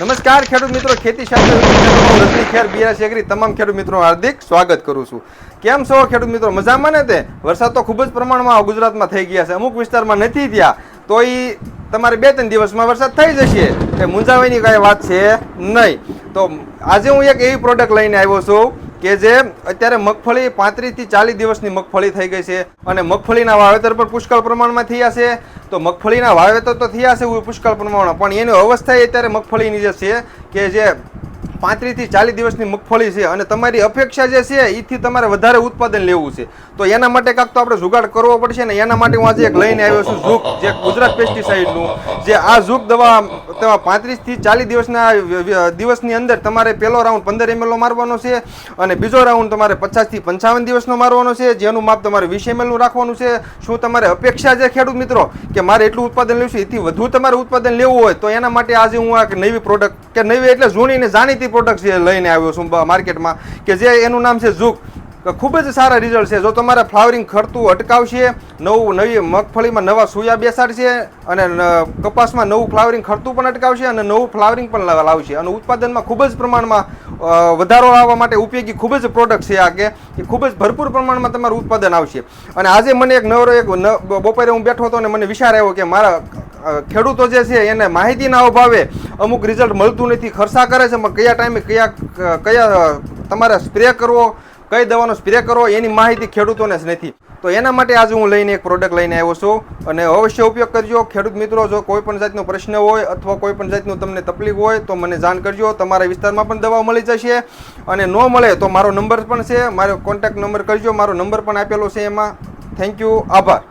નમસ્કાર ખેડૂત મિત્રો, ખેતી સાથે રજની ખેર બિયાસી એગ્રી તમામ ખેડૂત મિત્રોનું હાર્દિક સ્વાગત કરું છું. કેમ છો ખેડૂત મિત્રો? મજામાં ને? તે વરસાદ તો ખૂબ જ પ્રમાણમાં ગુજરાતમાં થઈ ગયા છે, અમુક વિસ્તારમાં નથી થયા, તો એ તમારે 2-3 દિવસમાં વરસાદ થઈ જશે, એ મૂંઝાવાની કાંઈ વાત છે નહીં. તો આજે હું એક એવી પ્રોડક્ટ લઈને આવ્યો છું કે જે અત્યારે મગફળી 35 થી 40 દિવસની મગફળી થઈ ગઈ છે અને મગફળીના વાવેતર પણ પુષ્કળ પ્રમાણમાં થયા છે. તો મગફળીના વાવેતર તો થયા છે પુષ્કળ પ્રમાણમાં, પણ એની અવસ્થા અત્યારે મગફળીની જે છે કે જે 35 થી 40 દિવસની મગફળી છે અને તમારી અપેક્ષા જે છે એથી તમારે વધારે ઉત્પાદન લેવું છે, તો એના માટે કાંક તો આપણે જુગાડ કરવો પડશે ને. એના માટે હું આજે એક લઈને આવ્યો છું ઝુક, જે ગુજરાત પેસ્ટિસાઇડનું, જે આ ઝુક દવા 35 થી 40 દિવસની અંદર તમારે પહેલો રાઉન્ડ 15 ml મારવાનો છે અને બીજો રાઉન્ડ તમારે 50 થી 55 દિવસનો મારવાનો છે, જેનું માપ તમારે 20 ml નું રાખવાનું છે. શું તમારે અપેક્ષા છે ખેડૂત મિત્રો કે મારે એટલું ઉત્પાદન લેવું છે, એથી વધુ તમારે ઉત્પાદન લેવું હોય તો એના માટે આજે હું આ નવી પ્રોડક્ટ, કે નવી એટલે જૂની ને જાણીતી પ્રોડક્ટ લઈને આવ્યો છું માર્કેટમાં, કે જે એનું નામ છે ઝુક. ખૂબ જ સારા રિઝલ્ટ છે. જો તમારે ફ્લાવરિંગ ખરતું અટકાવશે, નવી મગફળીમાં નવા સૂયા બેસાડશે અને કપાસમાં નવું ફ્લાવરિંગ ખરતું પણ અટકાવશે અને નવું ફ્લાવરિંગ પણ લાવશે અને ઉત્પાદનમાં ખૂબ જ પ્રમાણમાં વધારો લાવવા માટે ઉપયોગી ખૂબ જ પ્રોડક્ટ છે આ, કે ખૂબ જ ભરપૂર પ્રમાણમાં તમારું ઉત્પાદન આવશે. અને આજે મને બપોરે હું બેઠો હતો અને મને વિચાર આવ્યો કે મારા ખેડૂતો જે છે એને માહિતીના અભાવે અમુક રિઝલ્ટ મળતું નથી, ખર્ચા કરે છે, કયા ટાઈમે કયા તમારે સ્પ્રે કરવો, કઈ દવાનો સ્પ્રે કરવો, એની માહિતી ખેડૂતોને જ નથી. તો એના માટે આજે હું એક પ્રોડક્ટ લઈને આવ્યો છું અને અવશ્ય ઉપયોગ કરજો ખેડૂત મિત્રો. જો કોઈ પણ જાતનો પ્રશ્ન હોય અથવા કોઈ પણ જાતનું તમને તકલીફ હોય તો મને જાણ કરજો. તમારા વિસ્તારમાં પણ દવા મળી જશે અને ન મળે તો મારો નંબર પણ છે, મારો કોન્ટેક્ટ નંબર કરજો, મારો નંબર પણ આપેલો છે એમાં. થેન્ક યુ, આભાર.